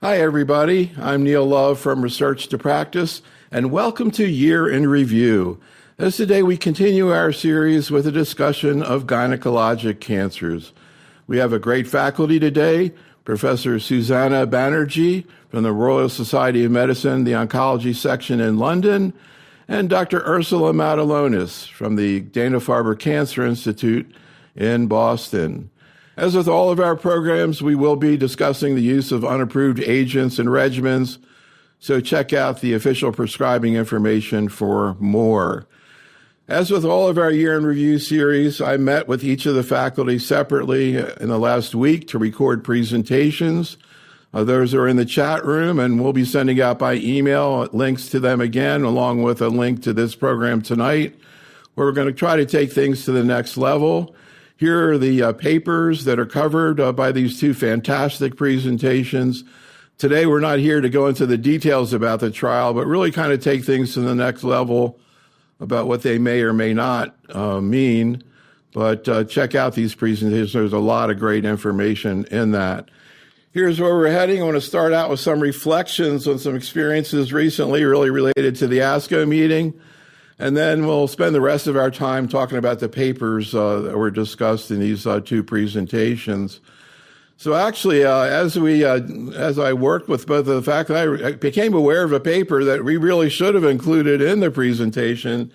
Hi, everybody. I'm Neil Love from Research to Practice, and welcome to Year in Review. As today we continue our series with a discussion of gynecologic cancers. We have a great faculty today, Professor Susana Banerjee from the Royal Society of Medicine, the Oncology section in London, and Dr. Ursula Matulonis from the Dana-Farber Cancer Institute in Boston. As with all of our programs, we will be discussing the use of unapproved agents and regimens, so check out the official prescribing information for more. As with all of our Year in Review series, I met with each of the faculty separately in the last week to record presentations. Those are in the chat room, and we'll be sending out by email links to them again, along with a link to this program tonight, where we're going to try to take things to the next level. Here are the papers that are covered by these two fantastic presentations. Today, we're not here to go into the details about the trial, but really kind of take things to the next level about what they may or may not mean. But check out these presentations. There's a lot of great information in that. Here's where we're heading. I want to start out with some reflections on some experiences recently really related to the ASCO meeting. And then we'll spend the rest of our time talking about the papers that were discussed in these two presentations. So actually, as I worked with both of the faculty, I became aware of a paper that we really should have included in the presentation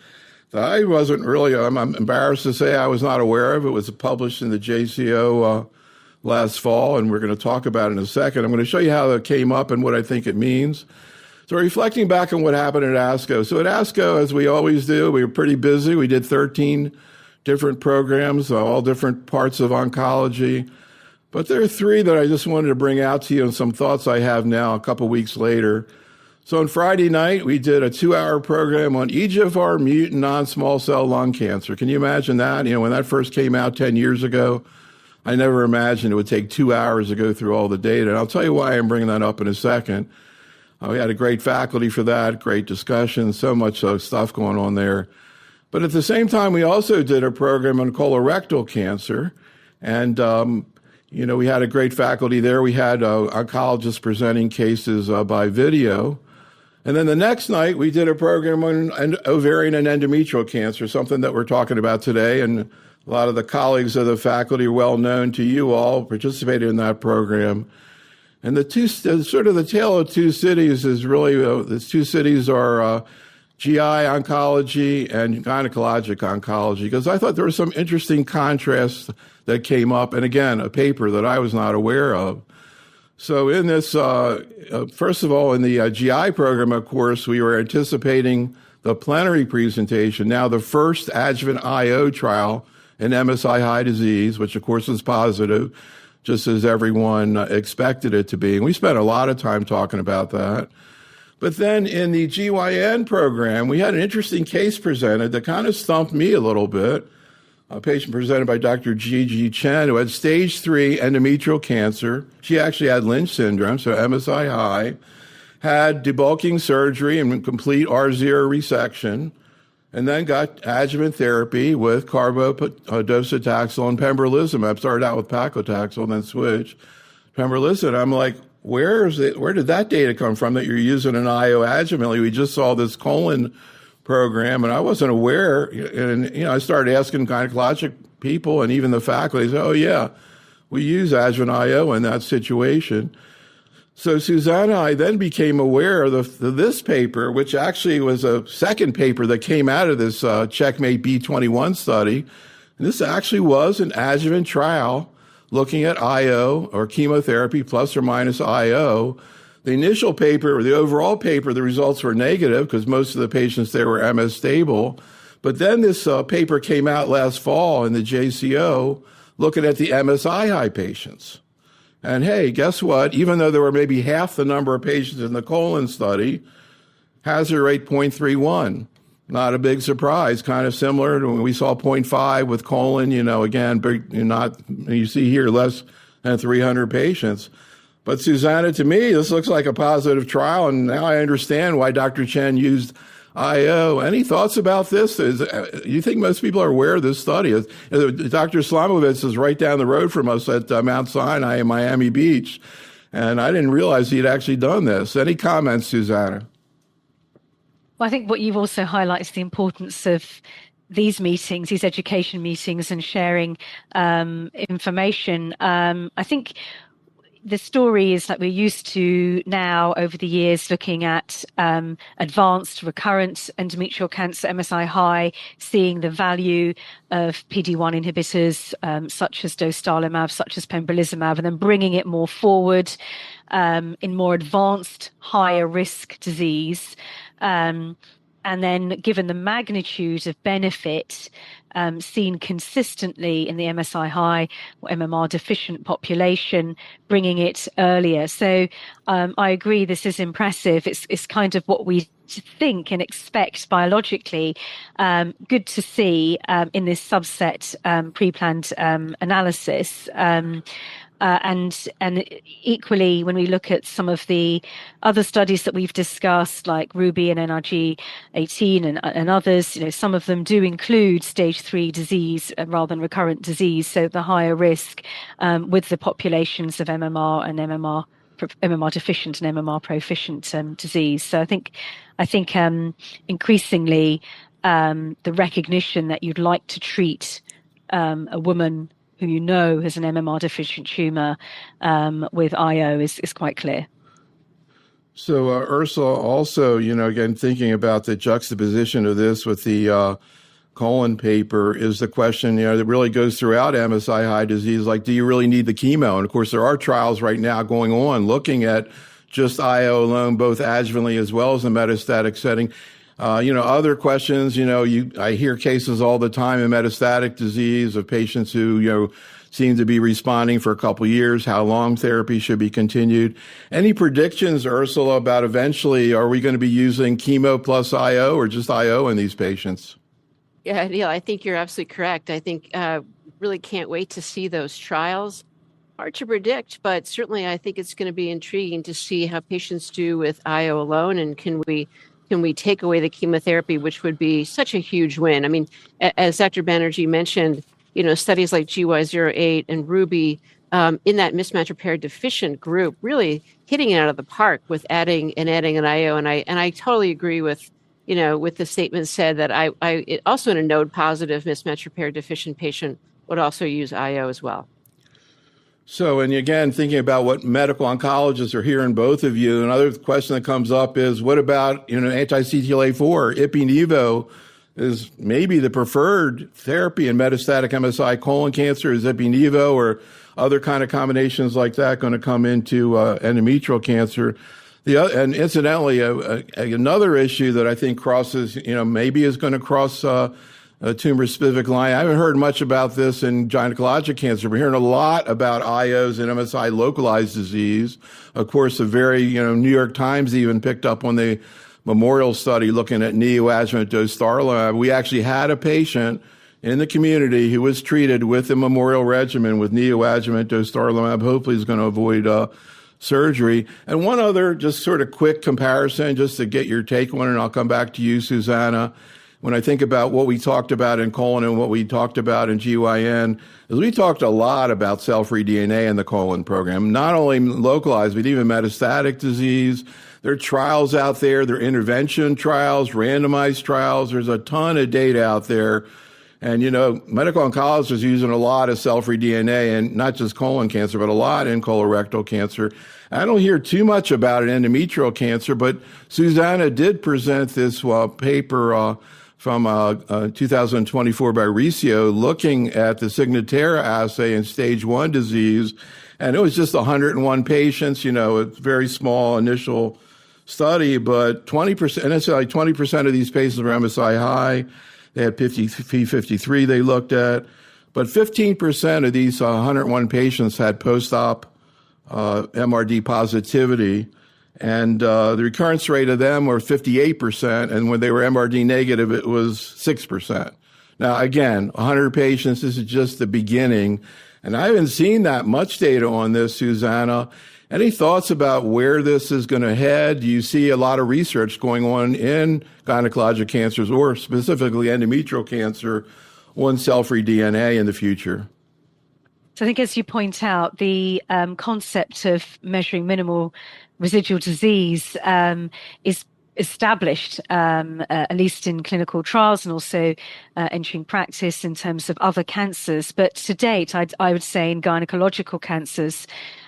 that I wasn't really, I'm embarrassed to say I was not aware of. It was published in the JCO last fall, and we're going to talk about it in a second. I'm going to show you how it came up and what I think it means. So reflecting back on what happened at ASCO. So at ASCO, as we always do, we were pretty busy. We did 13 different programs, all different parts of oncology. But there are three that I just wanted to bring out to you and some thoughts I have now a couple weeks later. So on Friday night, we did a 2-hour program on EGFR mutant non-small cell lung cancer. Can you imagine that? You know, when that first came out 10 years ago, I never imagined it would take 2 hours to go through all the data. And I'll tell you why I'm bringing that up in a second. We had a great faculty for that, great discussion, so much stuff going on there. But at the same time, we also did a program on colorectal cancer. And, we had a great faculty there. We had oncologists presenting cases by video. And then the next night, we did a program on ovarian and endometrial cancer, something that we're talking about today. And a lot of the colleagues of the faculty are well known to you all, participated in that program. And the tale of two cities is really, the two cities are GI oncology and gynecologic oncology, because I thought there was some interesting contrasts that came up. And again, a paper that I was not aware of. So in this, first of all, in the GI program, of course, we were anticipating the plenary presentation, now the first adjuvant IO trial in MSI high disease, which of course was positive, just as everyone expected it to be. And we spent a lot of time talking about that. But then in the GYN program, we had an interesting case presented that kind of stumped me a little bit. A patient presented by Dr. Gigi Chen, who had stage 3 endometrial cancer. She actually had Lynch syndrome, so MSI high, had debulking surgery and complete R0 resection, and then got adjuvant therapy with docetaxel and pembrolizumab. Started out with paclitaxel, then switched pembrolizumab. I'm like, where did that data come from that you're using an IO adjuvantly? We just saw this colon program, and I wasn't aware. And I started asking gynecologic people and even the faculty. They said, "Oh yeah, we use adjuvant IO in that situation." So Susana, I then became aware of this paper, which actually was a second paper that came out of this Checkmate B21 study. And this actually was an adjuvant trial looking at IO or chemotherapy plus or minus IO. The initial paper, or the overall paper, the results were negative because most of the patients there were MS stable. But then this paper came out last fall in the JCO looking at the MSI high patients. And hey, guess what? Even though there were maybe half the number of patients in the colon study, hazard rate 0.31. Not a big surprise, kind of similar to when we saw 0.5 with colon, again, you see here less than 300 patients. But Susana, to me, this looks like a positive trial, and now I understand why Dr. Chen used IO. Any thoughts about this? You think most people are aware of this study? Dr. Slamovitz is right down the road from us at Mount Sinai in Miami Beach. And I didn't realize he'd actually done this. Any comments, Susana? Well, I think what you've also highlighted is the importance of these meetings, these education meetings, and sharing information. I think the story is that we're used to now over the years looking at advanced recurrent endometrial cancer, MSI high, seeing the value of PD-1 inhibitors such as dostarlimab, such as pembrolizumab, and then bringing it more forward in more advanced, higher risk disease. And then given the magnitude of benefit seen consistently in the MSI high or MMR deficient population, bringing it earlier. So I agree, this is impressive. It's kind of what we think and expect biologically. Good to see in this subset pre-planned analysis. And equally, when we look at some of the other studies that we've discussed, like Ruby and NRG 18 and others, some of them do include stage 3 disease rather than recurrent disease, so the higher risk with the populations of MMR and MMR deficient and MMR proficient disease. So I think increasingly the recognition that you'd like to treat a woman who has an MMR deficient tumor with IO is quite clear. So Ursula, also, again, thinking about the juxtaposition of this with the colon paper is the question, that really goes throughout MSI high disease, like, do you really need the chemo? And of course, there are trials right now going on looking at just IO alone, both adjuvantly as well as the metastatic setting. Other questions, I hear cases all the time in metastatic disease of patients who, seem to be responding for a couple of years, how long therapy should be continued. Any predictions, Ursula, about eventually, are we going to be using chemo plus IO or just IO in these patients? Yeah, Neil, I think you're absolutely correct. I think really can't wait to see those trials. Hard to predict, but certainly I think it's going to be intriguing to see how patients do with IO alone, and can we take away the chemotherapy, which would be such a huge win. I mean, as Dr. Banerjee mentioned, studies like GY08 and Ruby in that mismatch repair deficient group really hitting it out of the park with adding an IO. And I totally agree with the statement said that I also in a node positive mismatch repair deficient patient would also use IO as well. So, and again, thinking about what medical oncologists are hearing, both of you, another question that comes up is, what about, anti-CTLA-4? Ipi-Nivo is maybe the preferred therapy in metastatic MSI colon cancer. Is Ipi-Nivo or other kind of combinations like that going to come into endometrial cancer? And incidentally, another issue that I think crosses, maybe is going to cross a tumor-specific line. I haven't heard much about this in gynecologic cancer. We're hearing a lot about IOs and MSI localized disease. Of course, the very, New York Times even picked up on the Memorial study looking at neoadjuvant dostarlimab. We actually had a patient in the community who was treated with the Memorial regimen with neoadjuvant dostarlimab. Hopefully is going to avoid surgery. And one other just sort of quick comparison, just to get your take on it, and I'll come back to you, Susana. When I think about what we talked about in colon and what we talked about in GYN, is we talked a lot about cell-free DNA in the colon program, not only localized, but even metastatic disease. There are trials out there. There are intervention trials, randomized trials. There's a ton of data out there. And, medical oncologists are using a lot of cell-free DNA, and not just colon cancer, but a lot in colorectal cancer. I don't hear too much about it in endometrial cancer, but Susana did present this paper from 2024 by Riccio looking at the Signatera assay in stage 1 disease. And it was just 101 patients, a very small initial study, but 20%, and it's like 20% of these patients were MSI high. They had P53 they looked at, but 15% of these 101 patients had post-op MRD positivity. And the recurrence rate of them were 58%, and when they were MRD negative, it was 6%. Now, again, 100 patients, this is just the beginning, and I haven't seen that much data on this, Susana. Any thoughts about where this is going to head? Do you see a lot of research going on in gynecologic cancers, or specifically endometrial cancer, on cell-free DNA in the future? So I think, as you point out, the concept of measuring minimal residual disease is established, at least in clinical trials and also entering practice in terms of other cancers. But to date, I would say in gynecological cancers,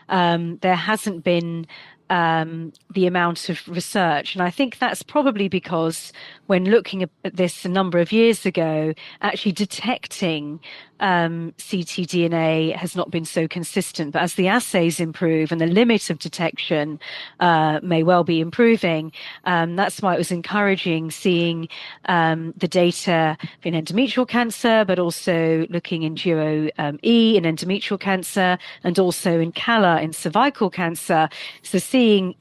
there hasn't been the amount of research. And I think that's probably because when looking at this a number of years ago, actually detecting ctDNA has not been so consistent. But as the assays improve and the limit of detection may well be improving, that's why it was encouraging seeing the data in endometrial cancer, but also looking in duo-E in endometrial cancer, and also in CALA in cervical cancer. So seeing,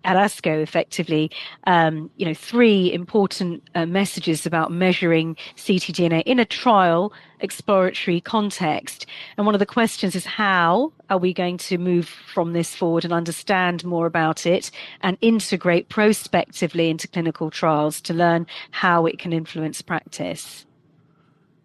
at ASCO, effectively, three important messages about measuring ctDNA in a trial exploratory context. And one of the questions is, how are we going to move from this forward and understand more about it and integrate prospectively into clinical trials to learn how it can influence practice?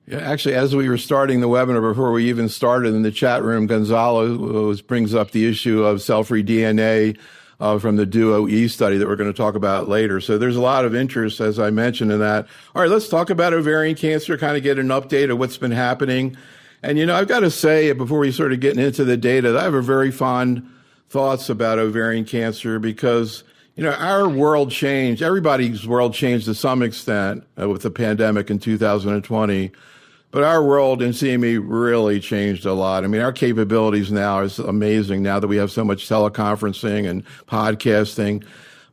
Yeah, actually, as we were starting the webinar, before we even started in the chat room, Gonzalo brings up the issue of cell-free DNA from the duo-E study that we're going to talk about later. So there's a lot of interest, as I mentioned, in that. All right, let's talk about ovarian cancer, kind of get an update of what's been happening. And, I've got to say, before we sort of get into the data, that I have a very fond thoughts about ovarian cancer because, our world changed. Everybody's world changed to some extent with the pandemic in 2020. But our world in CME really changed a lot. I mean, our capabilities now is amazing now that we have so much teleconferencing and podcasting.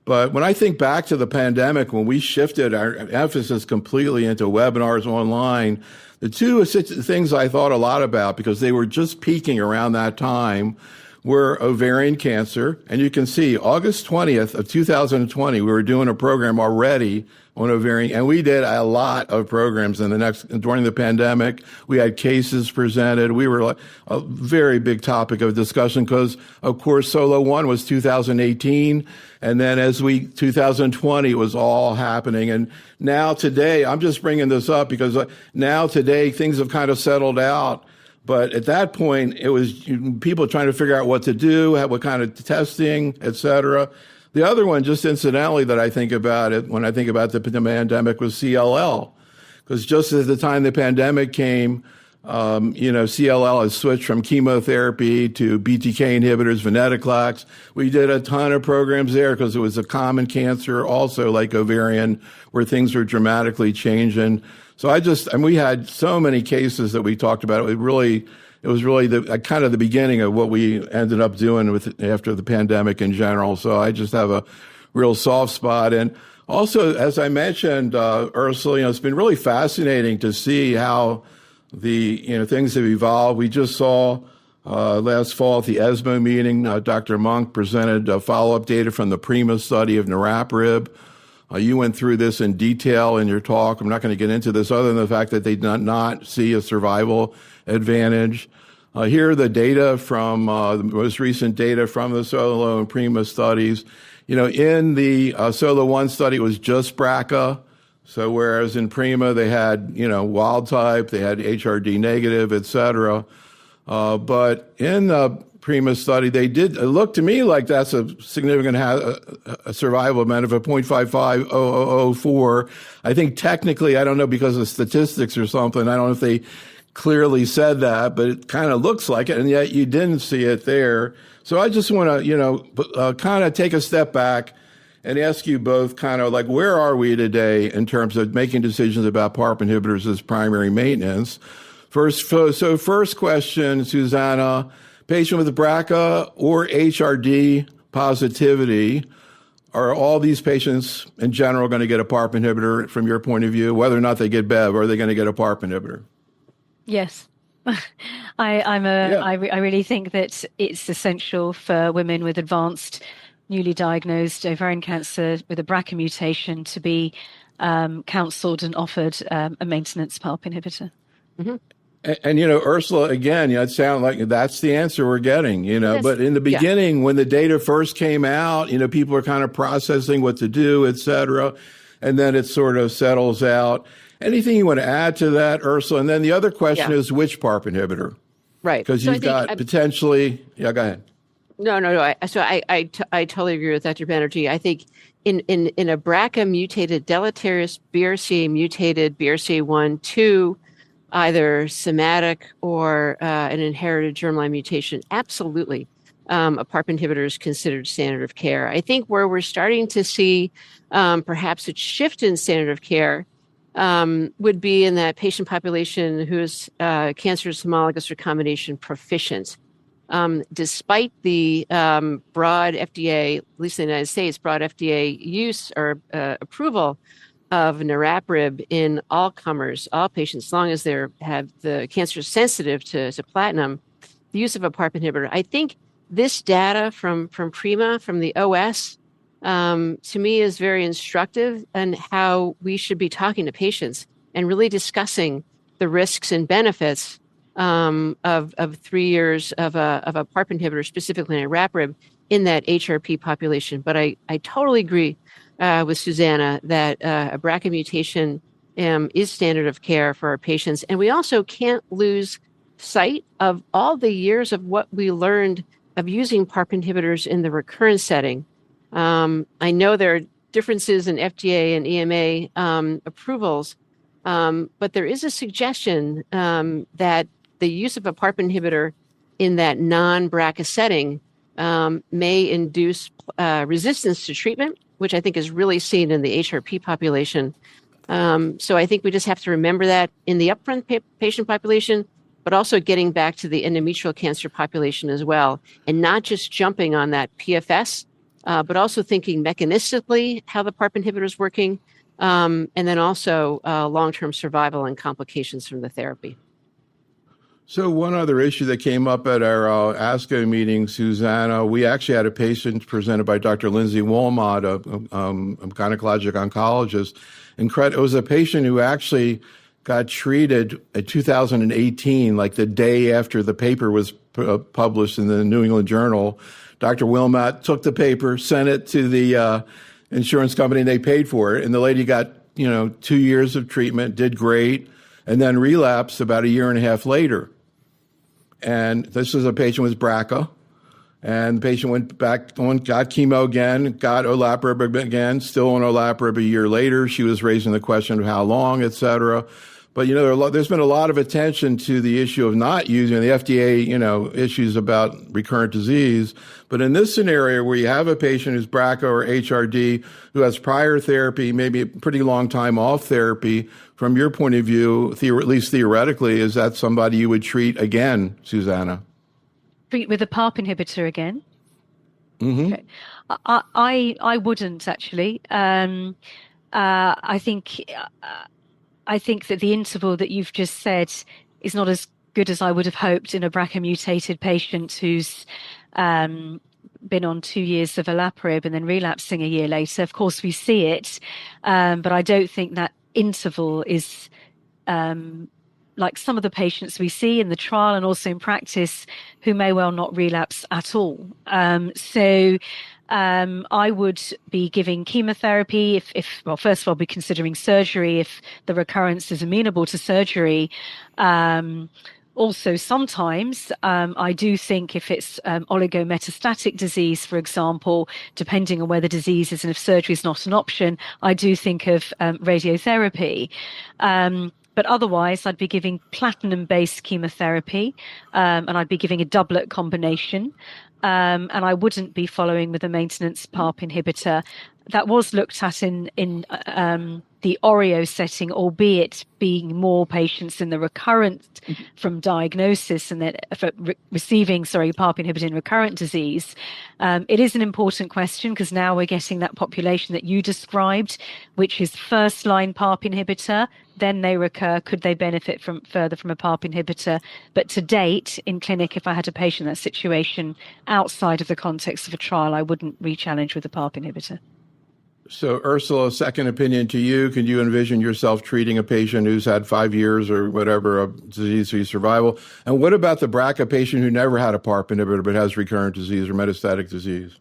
But when I think back to the pandemic, when we shifted our emphasis completely into webinars online, the two things I thought a lot about, because they were just peaking around that time, were ovarian cancer. And you can see August 20th of 2020, we were doing a program already on ovarian, and we did a lot of programs during the pandemic. We had cases presented. We were a very big topic of discussion because, of course, Solo 1 was 2018. And then 2020 was all happening. And now today, I'm just bringing this up because now today things have kind of settled out. But at that point, it was people trying to figure out what to do, what kind of testing, et cetera. The other one, just incidentally, that I think about it when I think about the pandemic was CLL. Because just at the time the pandemic came, CLL has switched from chemotherapy to BTK inhibitors, venetoclax. We did a ton of programs there because it was a common cancer, also like ovarian, where things were dramatically changing. So we had so many cases that we talked about. It was really the kind of the beginning of what we ended up doing after the pandemic in general. So I just have a real soft spot. And also, as I mentioned, Ursula, it's been really fascinating to see how things have evolved. We just saw last fall at the ESMO meeting, Dr. Monk presented follow-up data from the PRIMA study of niraparib. You went through this in detail in your talk. I'm not going to get into this other than the fact that they did not see a survival advantage. Here are the data from the most recent data from the Solo and PRIMA studies. In the Solo 1 study, it was just BRCA. So whereas in PRIMA, they had, wild type, they had HRD negative, et cetera. But in the PRIMA study, it looked to me like that's a significant a survival benefit, 0.550004. I think technically, I don't know, because of statistics or something, I don't know if they clearly said that, but it kind of looks like it, and yet you didn't see it there. So I just want to, kind of take a step back and ask you both kind of like, where are we today in terms of making decisions about PARP inhibitors as primary maintenance? First question, Susana, patient with BRCA or HRD positivity, are all these patients in general going to get a PARP inhibitor from your point of view? Whether or not they get BEV, are they going to get a PARP inhibitor? Yes. I really think that it's essential for women with advanced, newly diagnosed ovarian cancer with a BRCA mutation to be counseled and offered a maintenance PARP inhibitor. Mm-hmm. And Ursula, again, it sounds like that's the answer we're getting, Yes. But in the beginning, when the data first came out, people are kind of processing what to do, et cetera. And then it sort of settles out. Anything you want to add to that, Ursula? And then the other question is, which PARP inhibitor? Right. Because So I you've think got potentially, yeah, go ahead. no. I totally agree with Dr. Banerjee. I think in a BRCA mutated, deleterious BRCA mutated BRCA1, 2, either somatic or an inherited germline mutation, absolutely, a PARP inhibitor is considered standard of care. I think where we're starting to see perhaps a shift in standard of care would be in that patient population who is cancerous homologous recombination proficient. Despite the broad FDA, at least in the United States, broad FDA use or approval of niraparib in all comers, all patients, as long as they have the cancer sensitive to platinum, the use of a PARP inhibitor. I think this data from PRIMA, from the OS, to me is very instructive in how we should be talking to patients and really discussing the risks and benefits of 3 years of a PARP inhibitor, specifically niraparib, in that HRP population. But I totally agree with Susana that a BRCA mutation is standard of care for our patients. And we also can't lose sight of all the years of what we learned of using PARP inhibitors in the recurrent setting. I know there are differences in FDA and EMA approvals, but there is a suggestion that the use of a PARP inhibitor in that non-BRCA setting may induce resistance to treatment, which I think is really seen in the HRP population. So I think we just have to remember that in the upfront patient population, but also getting back to the endometrial cancer population as well, and not just jumping on that PFS, but also thinking mechanistically how the PARP inhibitor is working, and then also long-term survival and complications from the therapy. So one other issue that came up at our ASCO meeting, Susana, we actually had a patient presented by Dr. Lindsay Wilmot, a gynecologic oncologist. It was a patient who actually got treated in 2018, like the day after the paper was published in the New England Journal. Dr. Wilmot took the paper, sent it to the insurance company, and they paid for it. And the lady got, 2 years of treatment, did great, and then relapsed about a year and a half later. And this was a patient with BRCA. And the patient went back, got chemo again, got olaparib again, still on olaparib a year later. She was raising the question of how long, et cetera. But, there's been a lot of attention to the issue of not using the FDA, issues about recurrent disease. But in this scenario where you have a patient who's BRCA or HRD who has prior therapy, maybe a pretty long time off therapy, from your point of view, at least theoretically, is that somebody you would treat again, Susana? Treat with a PARP inhibitor again? Mm-hmm. Okay. I wouldn't actually. I think that the interval that you've just said is not as good as I would have hoped in a BRCA mutated patient who's been on 2 years of olaparib and then relapsing a year later. Of course, we see it, but I don't think that interval is like some of the patients we see in the trial and also in practice who may well not relapse at all. So I would be giving chemotherapy well, first of all, be considering surgery if the recurrence is amenable to surgery. Also, sometimes I do think if it's oligometastatic disease, for example, depending on where the disease is and if surgery is not an option, I do think of radiotherapy. But otherwise, I'd be giving platinum-based chemotherapy, and I'd be giving a doublet combination. And I wouldn't be following with a maintenance PARP inhibitor. That was looked at in the Oreo setting, albeit being more patients in the recurrent from diagnosis and then receiving, PARP inhibitor in recurrent disease. It is an important question because now we're getting that population that you described, which is first-line PARP inhibitor. Then they recur. Could they benefit further from a PARP inhibitor? But to date, in clinic, if I had a patient in that situation outside of the context of a trial, I wouldn't re-challenge with a PARP inhibitor. So, Ursula, second opinion to you. Can you envision yourself treating a patient who's had 5 years or whatever of disease-free survival? And what about the BRCA patient who never had a PARP inhibitor but has recurrent disease or metastatic disease?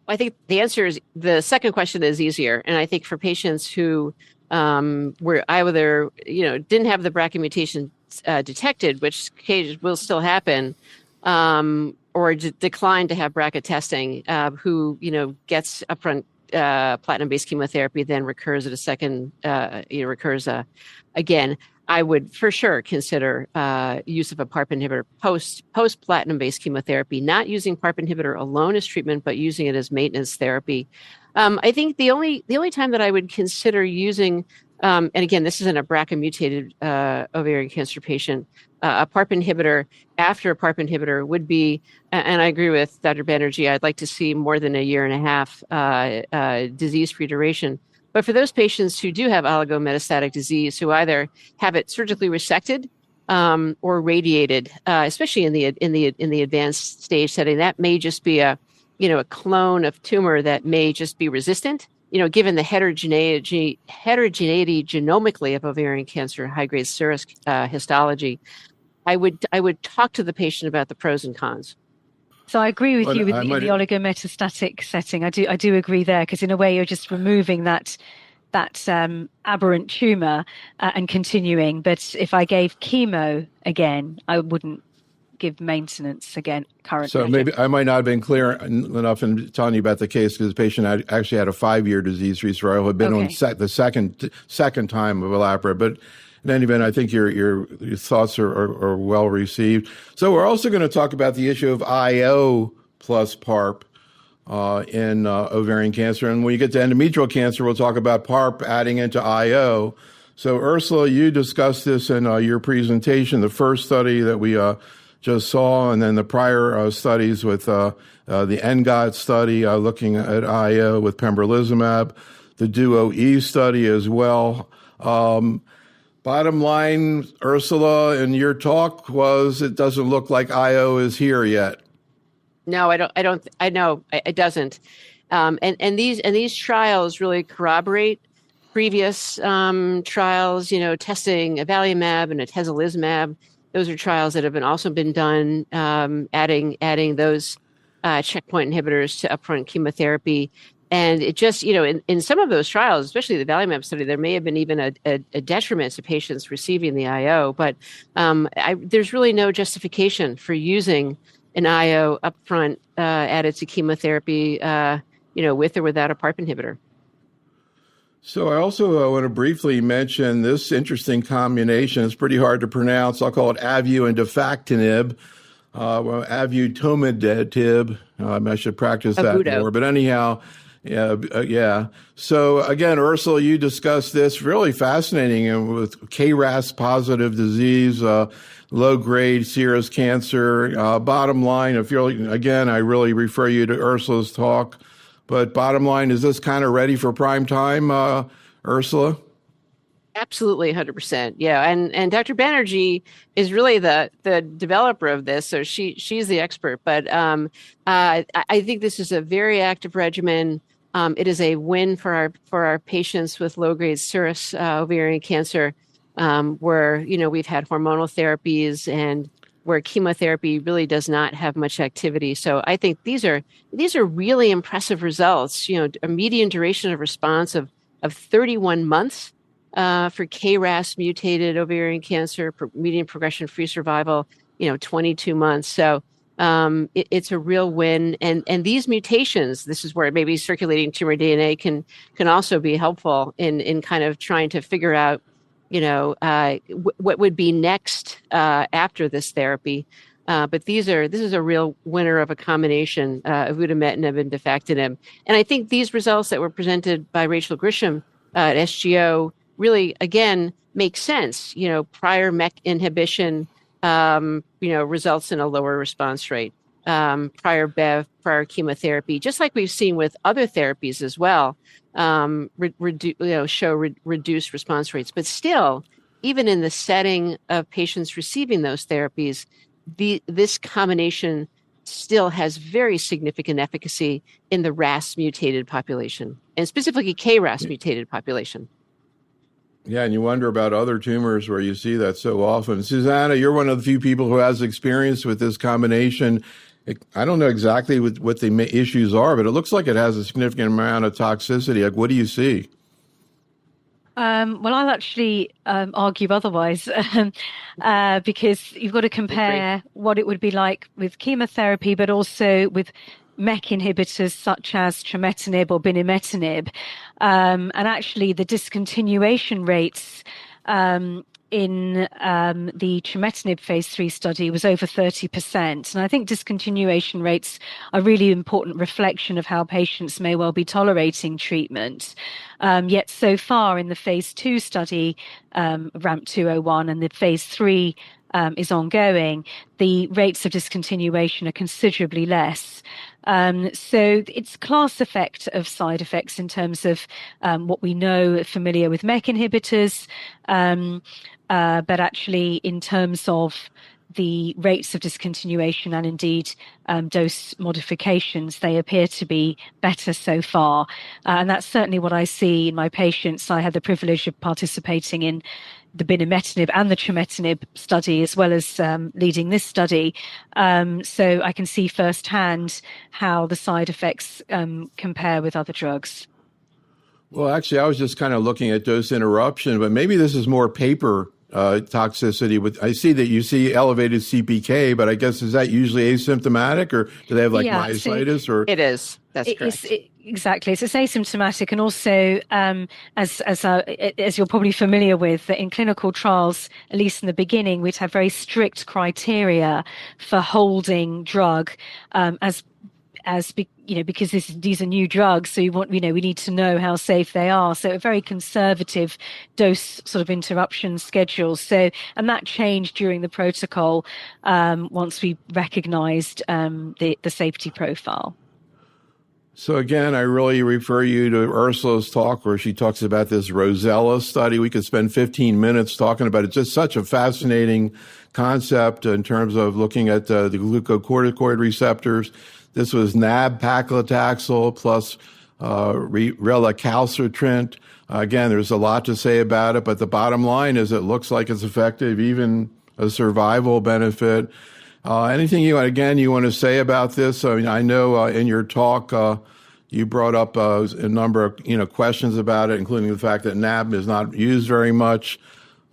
I think the answer is the second question is easier. And I think for patients who were either, didn't have the BRCA mutation detected, which will still happen, or decline to have BRCA testing, who gets upfront platinum-based chemotherapy, then recurs at a second, recurs again, I would for sure consider use of a PARP inhibitor post platinum-based chemotherapy, not using PARP inhibitor alone as treatment, but using it as maintenance therapy. I think the only time that I would consider using, and again, this isn't a BRCA mutated ovarian cancer patient, a PARP inhibitor after a PARP inhibitor would be, and I agree with Dr. Banerjee, I'd like to see more than a year and a half disease-free duration. But for those patients who do have oligometastatic disease, who either have it surgically resected or radiated, especially in the advanced stage setting, that may just be a clone of tumor that may just be resistant. Given the heterogeneity genomically of ovarian cancer, high-grade serous histology, I would talk to the patient about the pros and cons. So I agree with you in the oligometastatic setting. I do agree there, because in a way you're just removing that aberrant tumor and continuing. But if I gave chemo again, I wouldn't give maintenance again currently. So maybe I might not have been clear enough in telling you about the case, because the patient actually had a 5-year disease-free survival, had been on the second time of olaparib. But in any event, I think your thoughts are well received. So we're also going to talk about the issue of IO plus PARP in ovarian cancer. And when you get to endometrial cancer, we'll talk about PARP adding into IO. So Ursula, you discussed this in your presentation, the first study that we just saw, and then the prior studies with the NGOT study looking at IO with pembrolizumab, the DUO-E study as well. Bottom line, Ursula, in your talk was it doesn't look like IO is here yet. No, I know it doesn't. And these trials really corroborate previous trials, testing avelumab and atezolizumab. Those are trials that have also been done, adding those checkpoint inhibitors to upfront chemotherapy. And it just, in some of those trials, especially the avelumab study, there may have been even a detriment to patients receiving the IO. But there's really no justification for using an IO upfront added to chemotherapy, with or without a PARP inhibitor. So I also want to briefly mention this interesting combination. It's pretty hard to pronounce. I'll call it avu and defactinib. Avutometinib. I should practice that more. But anyhow, yeah. So again, Ursula, you discussed this really fascinating with KRAS positive disease, low-grade serous cancer. Bottom line, I really refer you to Ursula's talk. But bottom line, is this kind of ready for prime time, Ursula? Absolutely, 100%. Yeah, and Dr. Banerjee is really the developer of this, so she's the expert. But I think this is a very active regimen. It is a win for our patients with low-grade serous ovarian cancer, where we've had hormonal therapies and where chemotherapy really does not have much activity. So I think these are really impressive results. A median duration of response of 31 months for KRAS mutated ovarian cancer, median progression-free survival, 22 months. So it's a real win. And these mutations, this is where maybe circulating tumor DNA can also be helpful in kind of trying to figure out what would be next after this therapy. But this is a real winner of a combination of avutometinib and defactinib. And I think these results that were presented by Rachel Grisham at SGO really, again, make sense. Prior MEK inhibition, results in a lower response rate. Prior BEV, prior chemotherapy, just like we've seen with other therapies as well, show reduced response rates. But still, even in the setting of patients receiving those therapies, this combination still has very significant efficacy in the RAS mutated population, and specifically KRAS mutated population. Yeah, and you wonder about other tumors where you see that so often. Susana, you're one of the few people who has experience with this combination. I don't know exactly what the issues are, but it looks like it has a significant amount of toxicity. Like, what do you see? Well, I'll actually argue otherwise, because you've got to compare what it would be like with chemotherapy, but also with MEK inhibitors such as trametinib or binimetinib. And actually, the discontinuation rates in the trametinib phase 3 study was over 30%. And I think discontinuation rates are really important reflection of how patients may well be tolerating treatment. Yet so far in the phase 2 study, RAMP 201, and the phase 3 is ongoing, the rates of discontinuation are considerably less. So it's class effect of side effects in terms of what we know, familiar with MEK inhibitors, but actually in terms of the rates of discontinuation and indeed dose modifications, they appear to be better so far. And that's certainly what I see in my patients. I had the privilege of participating in the binimetinib and the trametinib study, as well as leading this study. So I can see firsthand how the side effects compare with other drugs. Well, actually, I was just kind of looking at dose interruption, but maybe this is more paper toxicity. I see that you see elevated CPK, but I guess is that usually asymptomatic, or do they have like myositis? Or it is. That's correct. Exactly. It's asymptomatic, and also as you're probably familiar with, that in clinical trials, at least in the beginning, we'd have very strict criteria for holding drug because these are new drugs, so we need to know how safe they are. So a very conservative dose sort of interruption schedule. And that changed during the protocol once we recognized the safety profile. So again, I really refer you to Ursula's talk where she talks about this Rosella study. We could spend 15 minutes talking about it. It's just such a fascinating concept in terms of looking at the glucocorticoid receptors. This was nab-paclitaxel plus relacalcitrant. Again, there's a lot to say about it, but the bottom line is it looks like it's effective, even a survival benefit. Anything you want to say about this? I mean, I know in your talk you brought up a number of questions about it, including the fact that NAB is not used very much.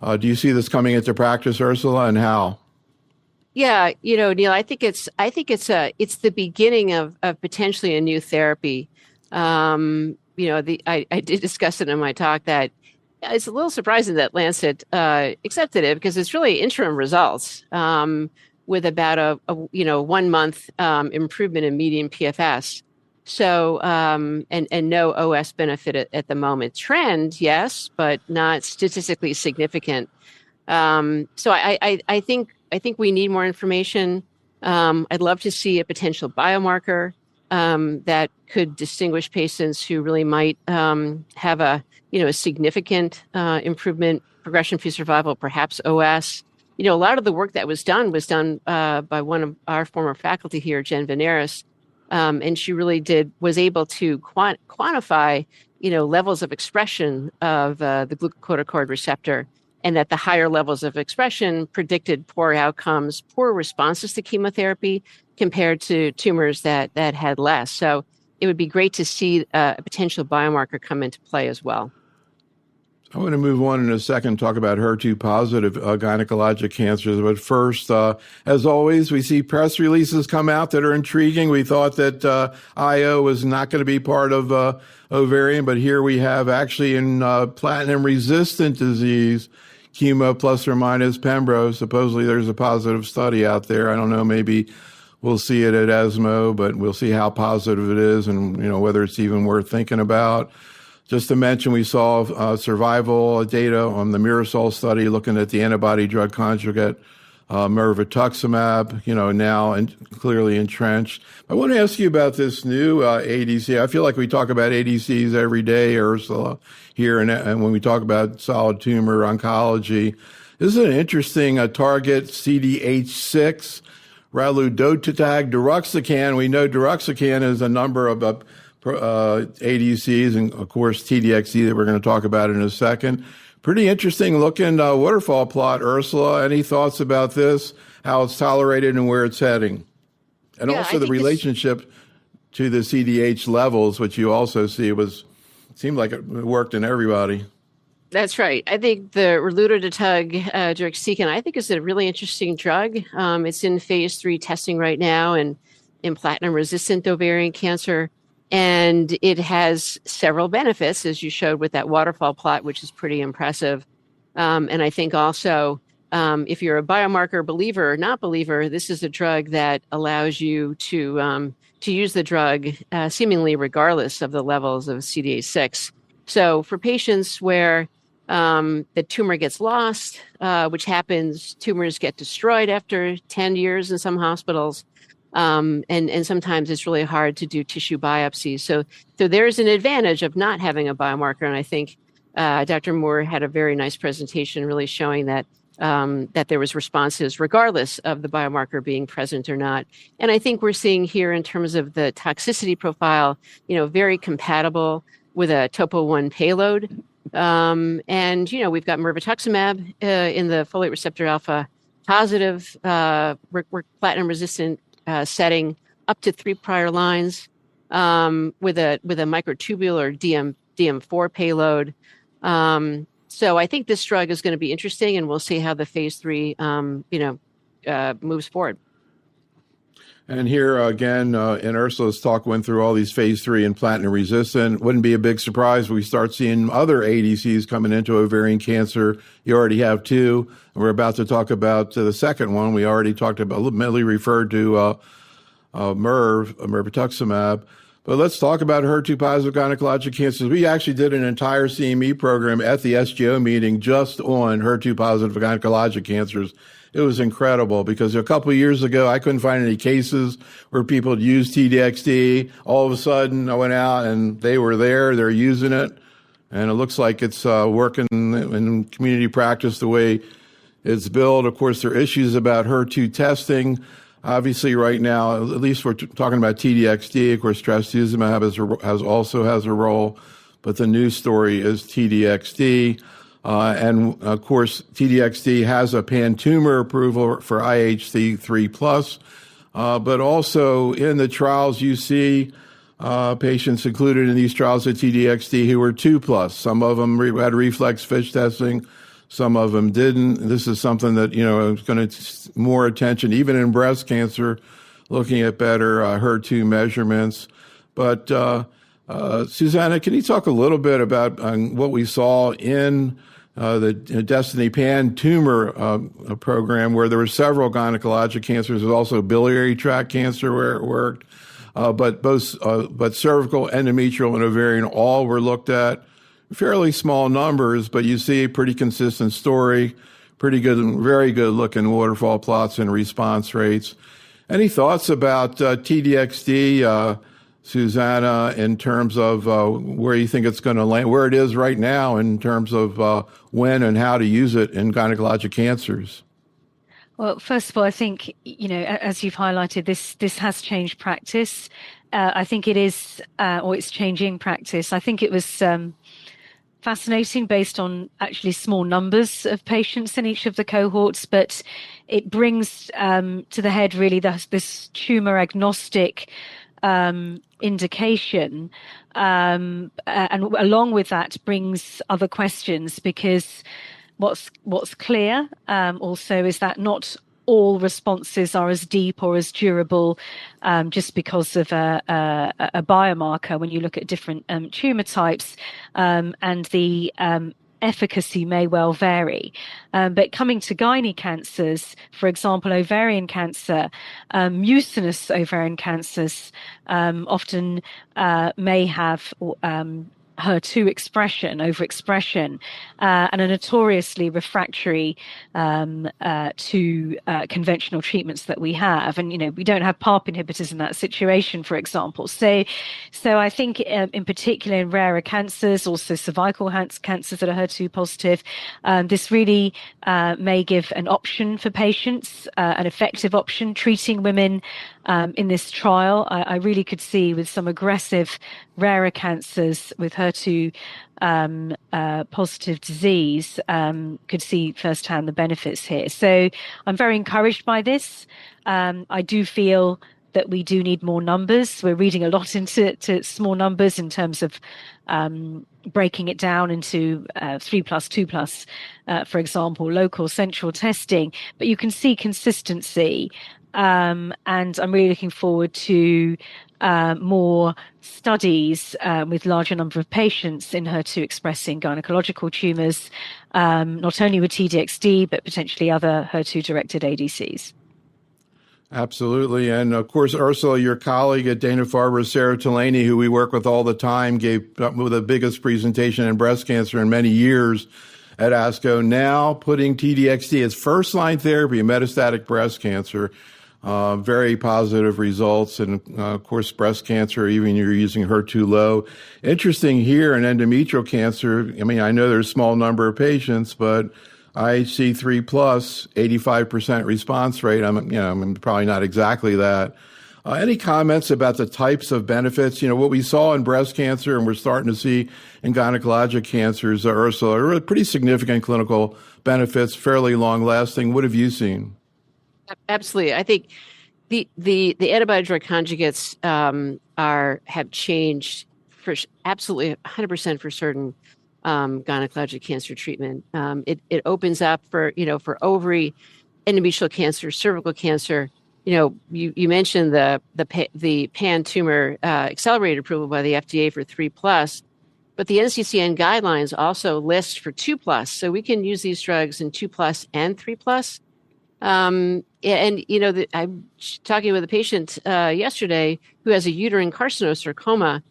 Do you see this coming into practice, Ursula, and how? Yeah, Neil, I think it's the beginning of potentially a new therapy. I did discuss it in my talk that it's a little surprising that Lancet accepted it, because it's really interim results with about a 1 month improvement in median PFS. So and no OS benefit at the moment. Trend, yes, but not statistically significant. So I think we need more information. I'd love to see a potential biomarker that could distinguish patients who really might have a significant improvement, progression-free survival, perhaps OS. A lot of the work that was done by one of our former faculty here, Jen Veneris, and she really was able to quantify levels of expression of the glucocorticoid receptor, and that the higher levels of expression predicted poor outcomes, poor responses to chemotherapy compared to tumors that had less. So it would be great to see a potential biomarker come into play as well. I want to move on in a second, talk about HER2-positive gynecologic cancers. But first, as always, we see press releases come out that are intriguing. We thought that IO was not going to be part of ovarian, but here we have actually in platinum-resistant disease, chemo plus or minus pembro. Supposedly there's a positive study out there. I don't know, maybe we'll see it at ESMO, but we'll see how positive it is and whether it's even worth thinking about. Just to mention, we saw survival data on the Mirasol study looking at the antibody drug conjugate, mirvetuximab, now clearly entrenched. I want to ask you about this new ADC. I feel like we talk about ADCs every day, Ursula, here, and when we talk about solid tumor oncology. This is an interesting target, CDH6, raludotatug deruxtecan. We know deruxtecan is a number of ADCs, and of course TDXD that we're going to talk about in a second. Pretty interesting looking waterfall plot, Ursula. Any thoughts about this, how it's tolerated and where it's heading? And also the relationship to the CDH levels, which you also see seemed like it worked in everybody. That's right. I think the Relutatug deruxtecan, I think, is a really interesting drug. It's in phase 3 testing right now and in platinum-resistant ovarian cancer. And it has several benefits, as you showed with that waterfall plot, which is pretty impressive. And I think also, if you're a biomarker believer or not believer, this is a drug that allows you to use the drug seemingly regardless of the levels of CDA6. So for patients where the tumor gets lost, which happens, tumors get destroyed after 10 years in some hospitals. And sometimes it's really hard to do tissue biopsies. So there's an advantage of not having a biomarker. And I think Dr. Moore had a very nice presentation really showing that that there was responses regardless of the biomarker being present or not. And I think we're seeing here in terms of the toxicity profile, very compatible with a topo-1 payload. And, we've got mirvetuximab in the folate receptor alpha positive platinum-resistant setting up to 3 prior lines with a microtubule DM4 payload. So I think this drug is going to be interesting, and we'll see how the phase 3 moves forward. And here again, in Ursula's talk, went through all these phase 3 and platinum resistant. Wouldn't be a big surprise if we start seeing other ADCs coming into ovarian cancer. You already have 2. And we're about to talk about the second one. We already talked about, mainly referred to mirvetuximab. But let's talk about HER2-positive gynecologic cancers. We actually did an entire CME program at the SGO meeting just on HER2-positive gynecologic cancers. It was incredible because a couple of years ago, I couldn't find any cases where people had used TDXD. All of a sudden, I went out and they were there. They're using it. And it looks like it's working in community practice the way it's billed. Of course, there are issues about HER2 testing. Obviously, right now, at least we're talking about TDXD. Of course, trastuzumab also has a role. But the news story is TDXD. And of course, TDXD has a pan-tumor approval for IHC3+, but also in the trials you see patients included in these trials at TDXD who were 2+. Some of them had reflex FISH testing, some of them didn't. This is something that, is going to more attention, even in breast cancer, looking at better HER2 measurements. But Susana, can you talk a little bit about what we saw in the Destiny Pan tumor program, where there were several gynecologic cancers? There's also biliary tract cancer where it worked, but cervical, endometrial, and ovarian all were looked at. Fairly small numbers, but you see a pretty consistent story, pretty good, very good looking waterfall plots and response rates. Any thoughts about TDXD? Susana, in terms of where you think it's going to land, where it is right now in terms of when and how to use it in gynecologic cancers? Well, first of all, I think, as you've highlighted, this has changed practice. I think it is, or it's changing practice. I think it was fascinating based on actually small numbers of patients in each of the cohorts, but it brings to the head really this tumor agnostic indication, and along with that brings other questions, because what's clear also is that not all responses are as deep or as durable just because of a biomarker when you look at different tumor types, and the efficacy may well vary. But coming to gynae cancers, for example, ovarian cancer, mucinous ovarian cancers often may have HER2 expression, overexpression, and are notoriously refractory to conventional treatments that we have. And, we don't have PARP inhibitors in that situation, for example. So I think in particular in rarer cancers, also cervical cancers that are HER2 positive, this really may give an option for patients, an effective option. Treating women in this trial, I really could see with some aggressive rarer cancers with HER2 positive disease, could see firsthand the benefits here. So I'm very encouraged by this. I do feel that we do need more numbers. We're reading a lot into small numbers in terms of breaking it down into 3+, 2+, for example, local central testing. But you can see consistency. And I'm really looking forward to more studies with larger number of patients in HER2 expressing gynecological tumors, not only with TDXD, but potentially other HER2 directed ADCs. Absolutely. And of course, Ursula, your colleague at Dana-Farber, Sarah Delaney, who we work with all the time, gave the biggest presentation in breast cancer in many years at ASCO, now putting TDXD as first-line therapy in metastatic breast cancer. Very positive results. And of course, breast cancer, even you're using HER2 low. Interesting here in endometrial cancer. I mean, I know there's a small number of patients, but I see 3+, 85% response rate. I'm probably not exactly that. Any comments about the types of benefits? What we saw in breast cancer and we're starting to see in gynecologic cancers, Ursula, are pretty significant clinical benefits, fairly long lasting. What have you seen? Absolutely. I think the antibody drug conjugates have changed for absolutely 100% for certain gynecologic cancer treatment. It opens up for ovary, endometrial cancer, cervical cancer. You mentioned the pan tumor accelerated approval by the FDA for 3+, but the NCCN guidelines also list for 2+. So we can use these drugs in 2+ and 3+. I'm talking with a patient yesterday who has a uterine carcinosarcoma.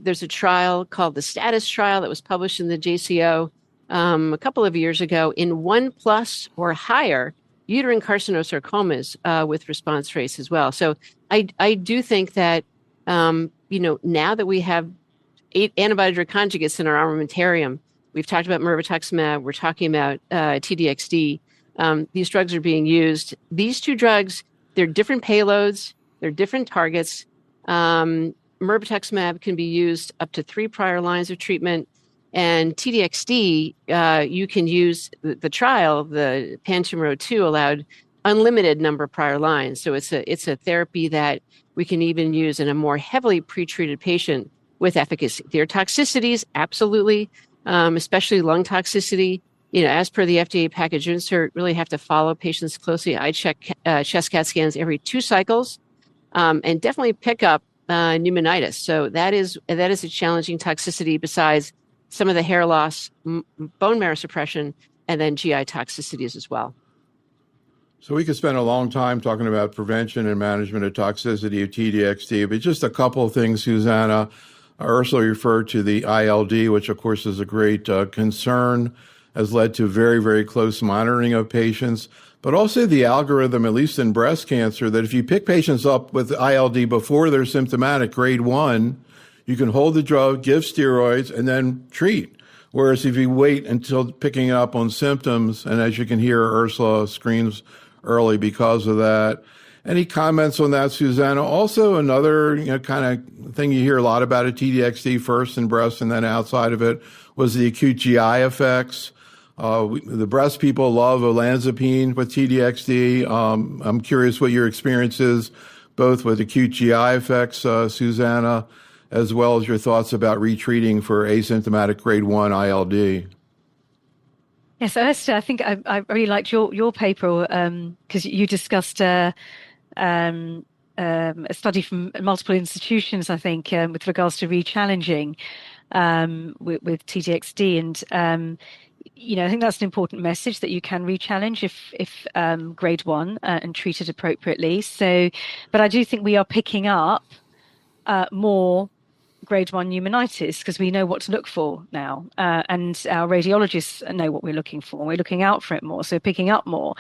There's a trial called the STATUS trial that was published in the JCO a couple of years ago in 1+ or higher uterine carcinosarcomas with response rates as well. So I do think that, now that we have 8 antibody drug conjugates in our armamentarium, we've talked about mirvetuximab, we're talking about TDXD. These drugs are being used. These two drugs, they're different payloads, they're different targets. Mirvetuximab can be used up to 3 prior lines of treatment. And TDXD, you can use the trial, the pan-tumor-02 allowed unlimited number of prior lines. So it's a therapy that we can even use in a more heavily pretreated patient with efficacy. There are toxicities, absolutely, especially lung toxicity. As per the FDA package insert, really have to follow patients closely. I check chest CAT scans every 2 cycles, and definitely pick up pneumonitis. So that is a challenging toxicity besides some of the hair loss, bone marrow suppression, and then GI toxicities as well. So we could spend a long time talking about prevention and management of toxicity of TDXD, but just a couple of things, Susana. Ursula referred to the ILD, which of course is a great concern, has led to very, very close monitoring of patients, but also the algorithm, at least in breast cancer, that if you pick patients up with ILD before they're symptomatic, grade 1, you can hold the drug, give steroids, and then treat. Whereas if you wait until picking up on symptoms, and as you can hear, Ursula screams early because of that. Any comments on that, Susana? Also, another kind of thing you hear a lot about at TDXD, first in breast and then outside of it, was the acute GI effects. The breast people love olanzapine with TDXD. I'm curious what your experience is, both with acute GI effects, Susana, as well as your thoughts about retreating for asymptomatic grade 1 ILD. Yes, Ursula, I think I really liked your paper because you discussed a study from multiple institutions, I think, with regards to re-challenging with TDXD. And I think that's an important message, that you can re-challenge if grade 1 and treated appropriately. So, but I do think we are picking up more grade 1 pneumonitis because we know what to look for now, and our radiologists know what we're looking for. We're looking out for it more, so picking up more.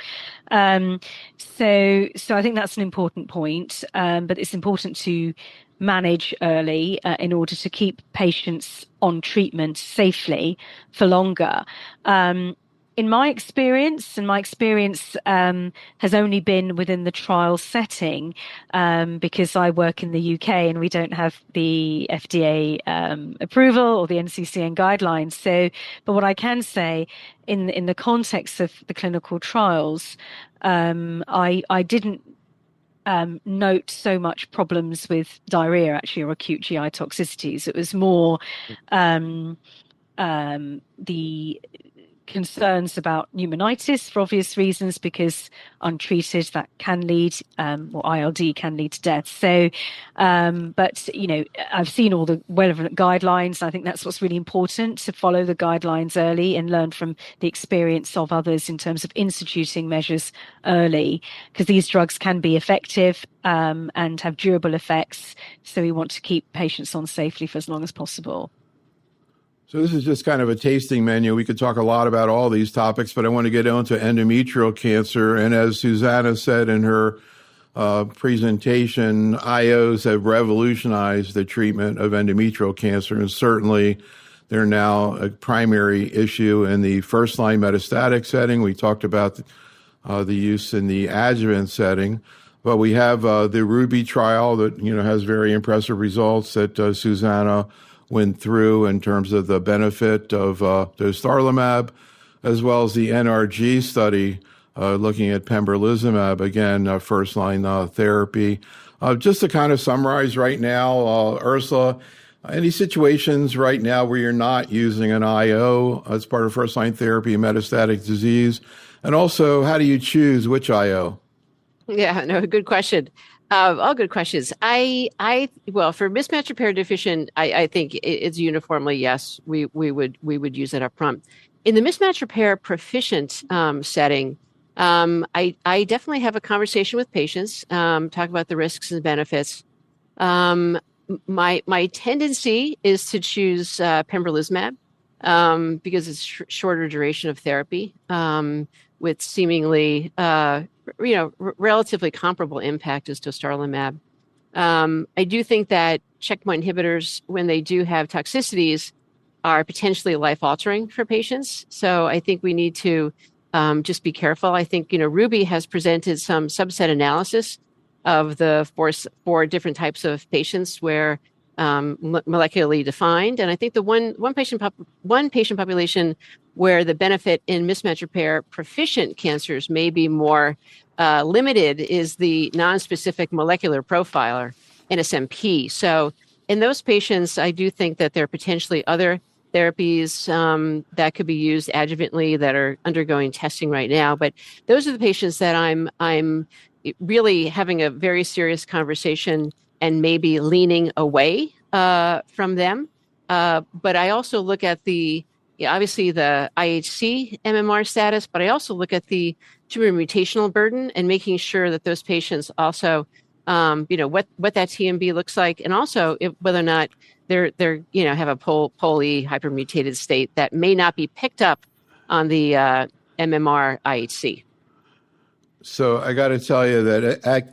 So I think that's an important point, but it's important to manage early in order to keep patients on treatment safely for longer. In my experience, has only been within the trial setting, because I work in the UK and we don't have the FDA approval or the NCCN guidelines. So, but what I can say in the context of the clinical trials, I didn't note so much problems with diarrhea, actually, or acute GI toxicities. It was more the concerns about pneumonitis for obvious reasons, because untreated that can lead, or ILD can lead to death. So, but I've seen all the relevant guidelines. I think that's what's really important, to follow the guidelines early and learn from the experience of others in terms of instituting measures early, because these drugs can be effective and have durable effects. So we want to keep patients on safely for as long as possible. So this is just kind of a tasting menu. We could talk a lot about all these topics, but I want to get into endometrial cancer. And as Susana said in her presentation, IOs have revolutionized the treatment of endometrial cancer, and certainly they're now a primary issue in the first-line metastatic setting. We talked about the use in the adjuvant setting, but we have the Ruby trial that has very impressive results that Susana went through in terms of the benefit of dostarlimab, as well as the NRG study looking at pembrolizumab, again, first-line therapy. Just to kind of summarize right now, Ursula, any situations right now where you're not using an IO as part of first-line therapy in metastatic disease? And also, how do you choose which IO? Yeah, no, good question. All good questions. Well, for mismatch repair deficient, I think it's uniformly yes. We would use it up front. In the mismatch repair proficient setting, I definitely have a conversation with patients, talk about the risks and benefits. My tendency is to choose pembrolizumab because it's shorter duration of therapy with seemingly relatively comparable impact as dostarlimab. I do think that checkpoint inhibitors, when they do have toxicities, are potentially life-altering for patients. So I think we need to just be careful. I think Ruby has presented some subset analysis of the four different types of patients where molecularly defined, and I think the one patient population where the benefit in mismatch repair proficient cancers may be more limited is the non-specific molecular profiler, NSMP. So in those patients, I do think that there are potentially other therapies that could be used adjuvantly that are undergoing testing right now. But those are the patients that I'm really having a very serious conversation and maybe leaning away from them. But I also look at obviously the IHC MMR status, but I also look at the tumor mutational burden and making sure that those patients also, what that TMB looks like, and also whether or not they're have a poly hypermutated state that may not be picked up on the MMR IHC. So I got to tell you that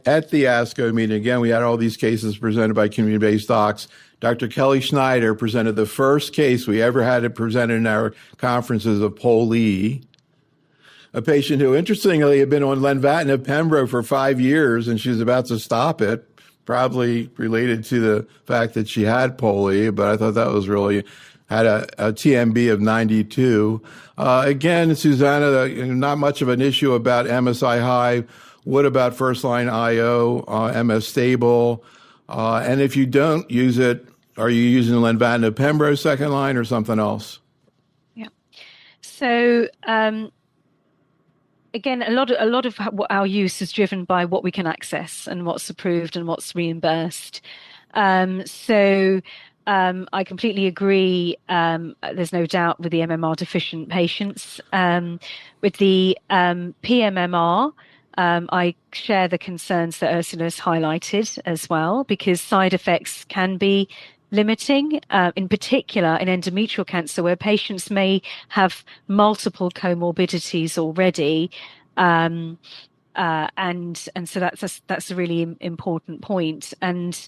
at the ASCO meeting, again, we had all these cases presented by community-based docs. Dr. Kelly Schneider presented the first case we ever had it presented in our conferences of POLE, a patient who, interestingly, had been on lenvatinib pembro for 5 years, and she was about to stop it, probably related to the fact that she had POLE, but I thought that was really had a TMB of 92. Again, Susana, not much of an issue about MSI high. What about first-line IO, MS stable? And if you don't use it, are you using lenvatinib pembro second line or something else? Yeah. So again, a lot of what our use is driven by what we can access and what's approved and what's reimbursed. I completely agree. There's no doubt with the MMR deficient patients. With the pMMR, I share the concerns that Ursula has highlighted as well, because side effects can be limiting, in particular in endometrial cancer, where patients may have multiple comorbidities already. And so that's a really important point. And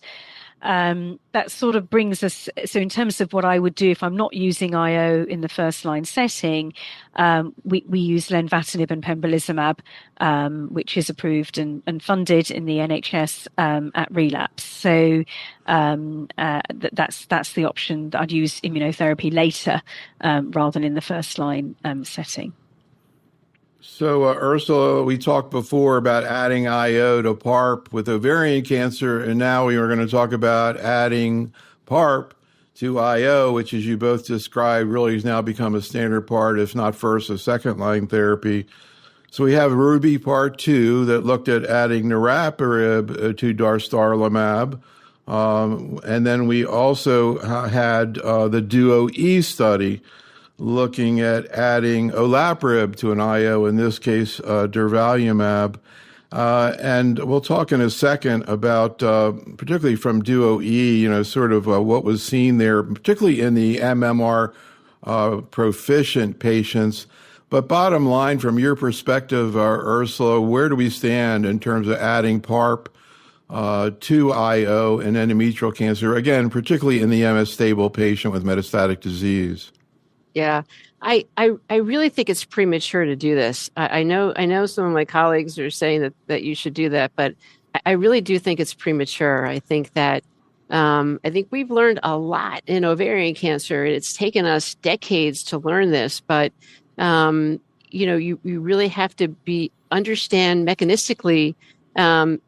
that sort of brings us, so in terms of what I would do if I'm not using IO in the first line setting, we use lenvatinib and pembrolizumab, which is approved and funded in the NHS at relapse. So that's the option that I'd use immunotherapy later rather than in the first line setting. So, Ursula, we talked before about adding IO to PARP with ovarian cancer, and now we are going to talk about adding PARP to IO, which, as you both described, really has now become a standard part, if not first, a second line therapy. So we have Ruby Part 2 that looked at adding niraparib to dostarlimab. And then we also had the Duo-E study looking at adding olaparib to an IO, in this case, durvalumab. And we'll talk in a second about, particularly from Duo-E, sort of what was seen there, particularly in the MMR proficient patients. But bottom line, from your perspective, Ursula, where do we stand in terms of adding PARP to IO in endometrial cancer, again, particularly in the MS-stable patient with metastatic disease? Yeah, I really think it's premature to do this. I know some of my colleagues are saying that you should do that, but I really do think it's premature. I think that I think we've learned a lot in ovarian cancer. It's taken us decades to learn this, but you really have to understand mechanistically in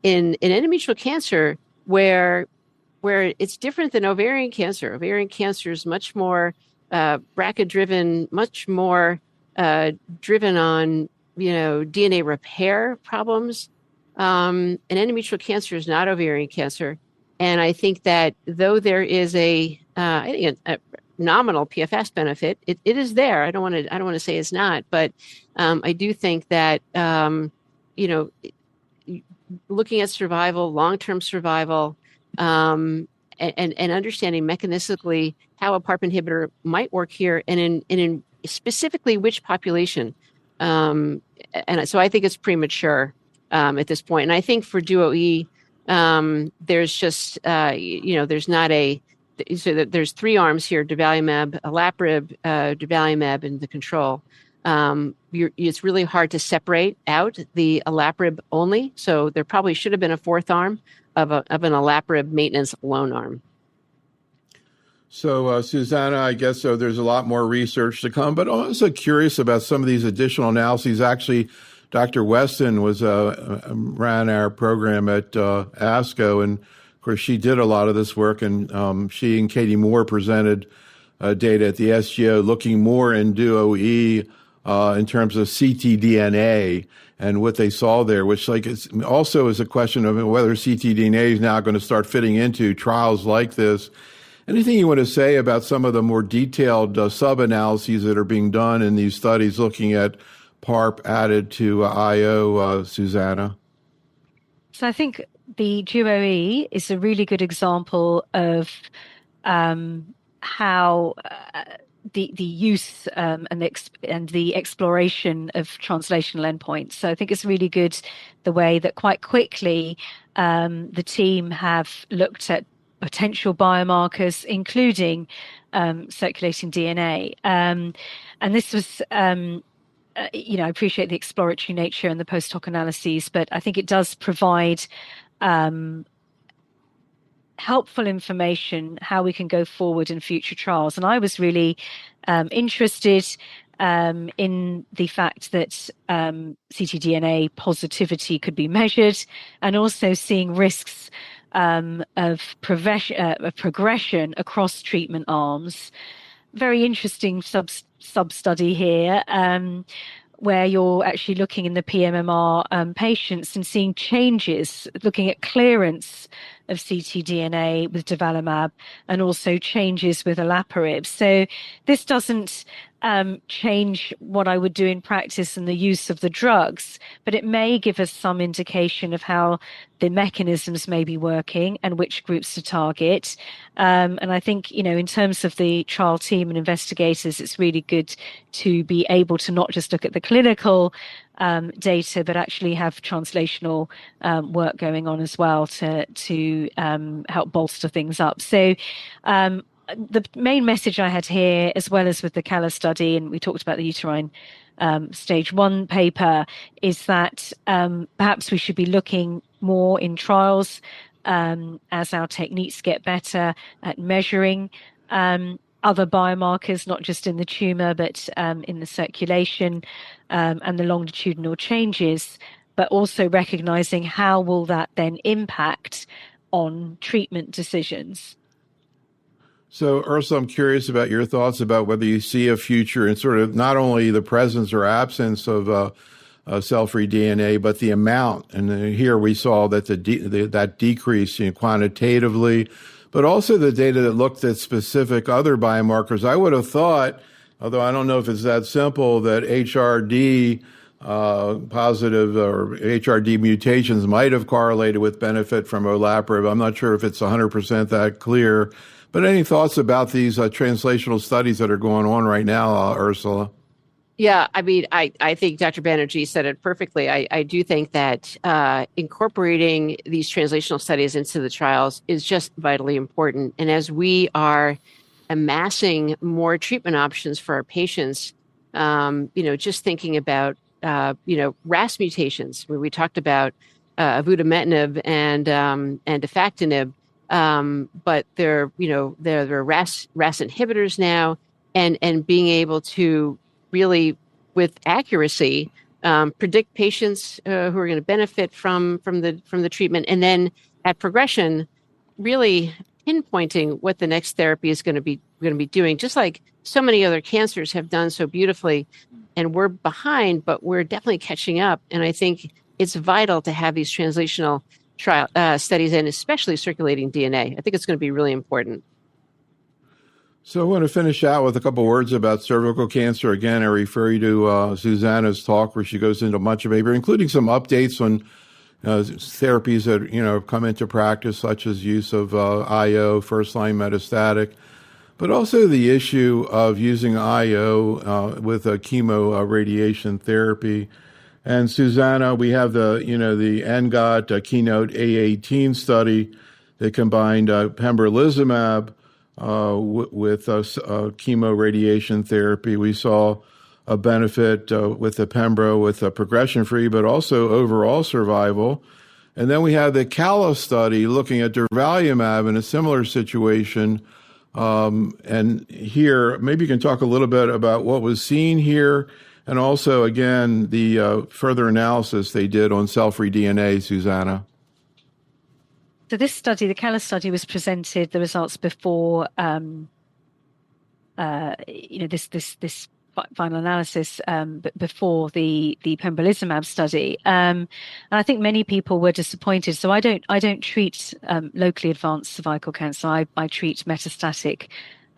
endometrial cancer where it's different than ovarian cancer. Ovarian cancer is much more BRCA driven, much more driven on DNA repair problems. And endometrial cancer is not ovarian cancer, and I think that though there is a nominal PFS benefit, it is there. I don't want to say it's not, but I do think that looking at survival, long-term survival, and understanding mechanistically how a PARP inhibitor might work here, and in specifically which population. And so I think it's premature at this point. And I think for Duo-E, there's just there's not there's three arms here: durvalumab, olaparib, durvalumab, and the control. It's really hard to separate out the olaparib only. So there probably should have been a fourth arm of an olaparib maintenance alone arm. So, Susana, I guess there's a lot more research to come, but I'm also curious about some of these additional analyses. Actually, Dr. Weston ran our program at ASCO, and of course, she did a lot of this work, and she and Katie Moore presented data at the SGO looking more in Duo-E in terms of ctDNA and what they saw there, which also is a question of whether ctDNA is now going to start fitting into trials like this. Anything you want to say about some of the more detailed sub-analyses that are being done in these studies looking at PARP added to IO, Susana? So I think the Duo-E is a really good example of how the use and the exploration of translational endpoints. So I think it's really good the way that quite quickly the team have looked at potential biomarkers, including circulating DNA. And this was, I appreciate the exploratory nature and the post hoc analyses, but I think it does provide helpful information how we can go forward in future trials. And I was really interested in the fact that ctDNA positivity could be measured, and also seeing risks of progression across treatment arms. Very interesting sub-study here, where you're actually looking in the pMMR patients and seeing changes, looking at clearance of ctDNA with durvalumab, and also changes with olaparib. So this doesn't change what I would do in practice and the use of the drugs, but it may give us some indication of how the mechanisms may be working and which groups to target. And I think, in terms of the trial team and investigators, it's really good to be able to not just look at the clinical data, but actually have translational work going on as well to help bolster things up. So the main message I had here, as well as with the CALA study, and we talked about the uterine stage 1 paper, is that perhaps we should be looking more in trials as our techniques get better at measuring other biomarkers, not just in the tumor, but in the circulation and the longitudinal changes, but also recognizing how will that then impact on treatment decisions. So, Ursula, I'm curious about your thoughts about whether you see a future in sort of not only the presence or absence of cell-free DNA, but the amount. And here we saw that that decrease quantitatively, but also the data that looked at specific other biomarkers. I would have thought, although I don't know if it's that simple, that HRD positive or HRD mutations might have correlated with benefit from olaparib. I'm not sure if it's 100% that clear. But any thoughts about these translational studies that are going on right now, Ursula? Yeah, I mean, I think Dr. Banerjee said it perfectly. I do think that incorporating these translational studies into the trials is just vitally important. And as we are amassing more treatment options for our patients, just thinking about, RAS mutations, where we talked about avutametinib and defactinib, but they're RAS inhibitors now, and being able to really, with accuracy, predict patients who are going to benefit from the treatment, and then at progression, really pinpointing what the next therapy is going to be doing, just like so many other cancers have done so beautifully. And we're behind, but we're definitely catching up. And I think it's vital to have these translational trial studies, and especially circulating DNA. I think it's going to be really important. So I want to finish out with a couple of words about cervical cancer. Again, I refer you to Susana's talk where she goes into much of it, including some updates on therapies that have come into practice, such as use of IO, first-line metastatic, but also the issue of using IO with a chemo radiation therapy. And Susana, we have the ENGOT Keynote A18 study that combined pembrolizumab with chemo radiation therapy. We saw a benefit with the pembro with progression-free, but also overall survival. And then we have the CALA study looking at durvalumab in a similar situation. And here, maybe you can talk a little bit about what was seen here, and also, again, the further analysis they did on cell-free DNA, Susana. So this study, the CALA study, was presented, the results before this final analysis before the pembrolizumab study, and I think many people were disappointed. So I don't treat locally advanced cervical cancer. I treat metastatic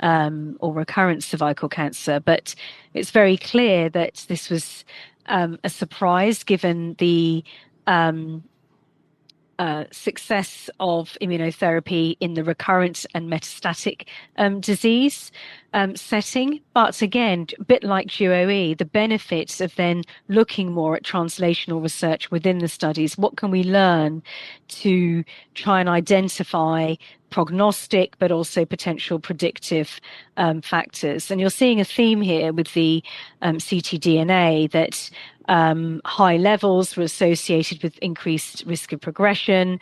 or recurrent cervical cancer. But it's very clear that this was a surprise given the success of immunotherapy in the recurrent and metastatic disease setting. But again, a bit like GOE, the benefits of then looking more at translational research within the studies. What can we learn to try and identify prognostic, but also potential predictive factors? And you're seeing a theme here with the ctDNA that high levels were associated with increased risk of progression.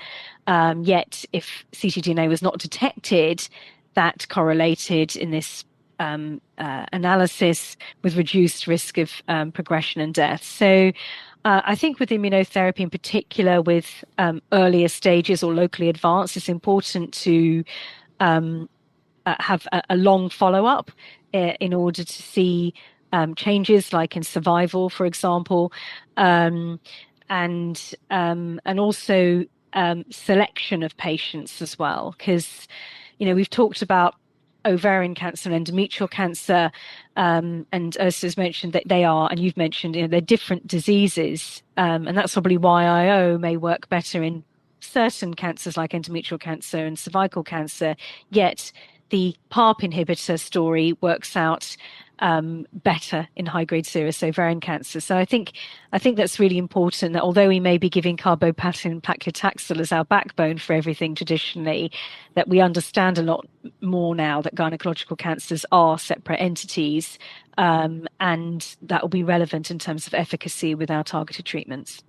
Yet if ctDNA was not detected, that correlated in this analysis with reduced risk of progression and death. So I think with immunotherapy in particular, with earlier stages or locally advanced, it's important to have a long follow-up in order to see changes like in survival, for example, and also selection of patients as well, because we've talked about ovarian cancer and endometrial cancer, and Ursula's mentioned that they are, and you've mentioned, they're different diseases, and that's probably why IO may work better in certain cancers like endometrial cancer and cervical cancer. Yet the PARP inhibitor story works out better in high-grade serous ovarian cancer. So I think that's really important, that although we may be giving carboplatin and paclitaxel as our backbone for everything traditionally, that we understand a lot more now that gynecological cancers are separate entities, and that will be relevant in terms of efficacy with our targeted treatments.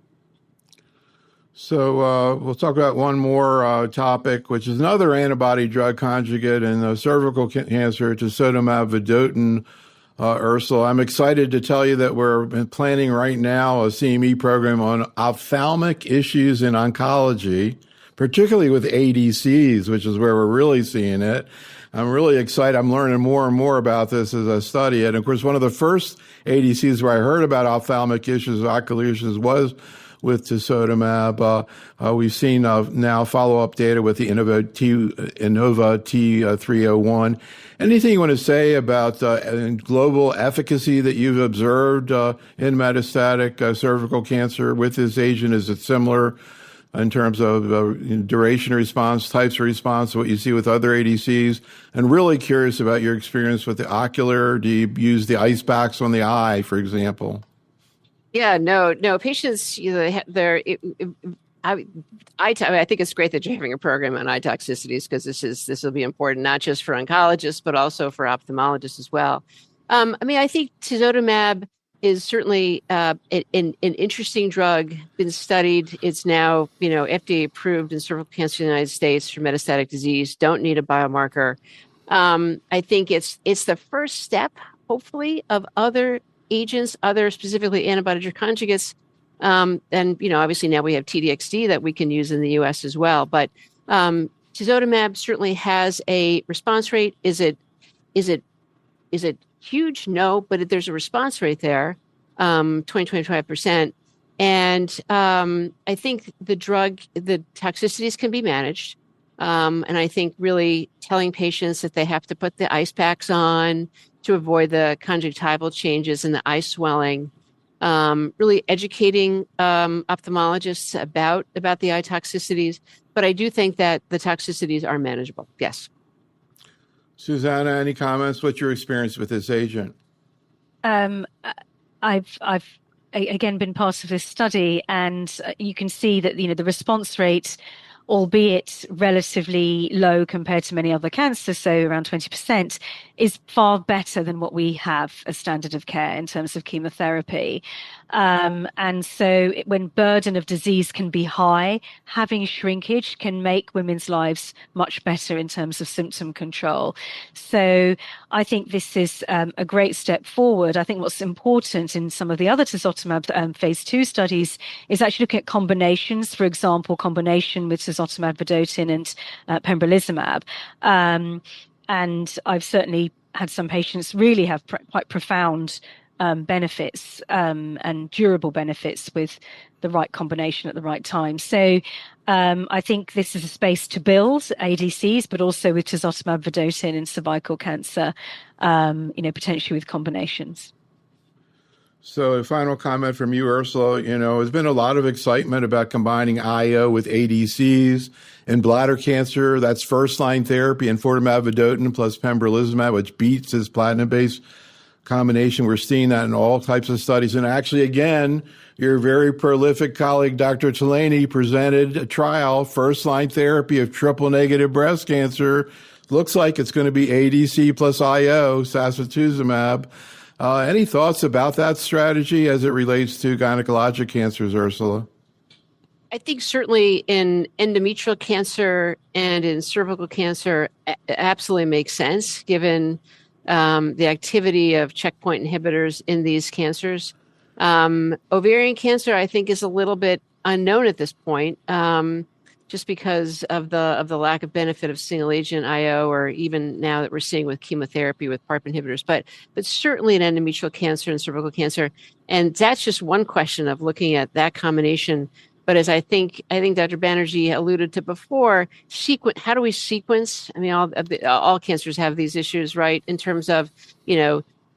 So we'll talk about one more topic, which is another antibody drug conjugate in cervical cancer, tisotumab vedotin. Ursula, I'm excited to tell you that we're planning right now a CME program on ophthalmic issues in oncology, particularly with ADCs, which is where we're really seeing it. I'm really excited. I'm learning more and more about this as I study it. And of course, one of the first ADCs where I heard about ophthalmic issues, ocular issues, was with tisotumab. We've seen now follow-up data with the Innova T301. Anything you want to say about global efficacy that you've observed in metastatic cervical cancer with this agent? Is it similar in terms of duration of response, types of response, what you see with other ADCs? And really curious about your experience with the ocular. Do you use the ice packs on the eye, for example? Yeah, no. Patients, I think it's great that you're having a program on eye toxicities, because this will be important not just for oncologists but also for ophthalmologists as well. I think tisotumab is certainly an interesting drug, been studied. It's now FDA approved in cervical cancer in the United States for metastatic disease. Don't need a biomarker. I think it's the first step, hopefully, of other agents, other specifically antibody-drug conjugates. And obviously now we have TDXD that we can use in the US as well. But tisotumab certainly has a response rate. Is it huge? No, but there's a response rate there, 25%. And I think the toxicities can be managed. And I think really telling patients that they have to put the ice packs on to avoid the conjunctival changes and the eye swelling, really educating ophthalmologists about the eye toxicities. But I do think that the toxicities are manageable. Yes. Susana, any comments? What's your experience with this agent? I've again been part of this study, and you can see that the response rate, albeit relatively low compared to many other cancers, so around 20%, is far better than what we have as standard of care in terms of chemotherapy. And so when burden of disease can be high, having shrinkage can make women's lives much better in terms of symptom control. So I think this is a great step forward. I think what's important in some of the other tisotumab phase 2 studies is actually looking at combinations, for example, combination with tisotumab vedotin and pembrolizumab. And I've certainly had some patients really have quite profound benefits and durable benefits with the right combination at the right time. So I think this is a space to build ADCs, but also with tisotumab vedotin in cervical cancer, potentially with combinations. So a final comment from you, Ursula. There's been a lot of excitement about combining IO with ADCs in bladder cancer. That's first-line therapy, enfortumab vedotin plus pembrolizumab, which beats this platinum-based combination. We're seeing that in all types of studies. And actually, again, your very prolific colleague, Dr. Tolaney, presented a trial, first-line therapy of triple-negative breast cancer. Looks like it's going to be ADC plus IO, sacituzumab. Any thoughts about that strategy as it relates to gynecologic cancers, Ursula? I think certainly in endometrial cancer and in cervical cancer, it absolutely makes sense given the activity of checkpoint inhibitors in these cancers. Ovarian cancer, I think, is a little bit unknown at this point, just because of the lack of benefit of single agent IO, or even now that we're seeing with chemotherapy with PARP inhibitors. But certainly in endometrial cancer and cervical cancer, and that's just one question of looking at that combination. But as I think Dr. Banerjee alluded to before, how do we sequence? I mean, all cancers have these issues, right? In terms of,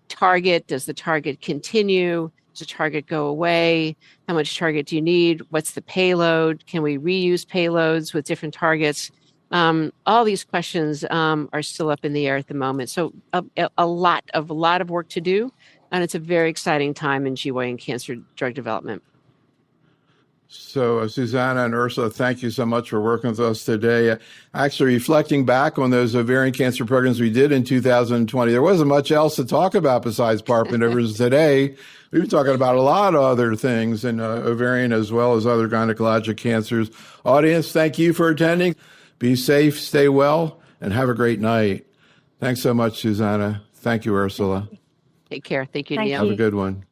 target, does the target continue? Does the target go away? How much target do you need? What's the payload? Can we reuse payloads with different targets? All these questions are still up in the air at the moment. So a lot of work to do, and it's a very exciting time in GYN cancer drug development. So, Susana and Ursula, thank you so much for working with us today. Actually, reflecting back on those ovarian cancer programs we did in 2020, there wasn't much else to talk about besides PARP inhibitors today. We've been talking about a lot of other things in ovarian as well as other gynecologic cancers. Audience, thank you for attending. Be safe, stay well, and have a great night. Thanks so much, Susana. Thank you, Ursula. Take care. Thank you, Thank Neil. Have a good one.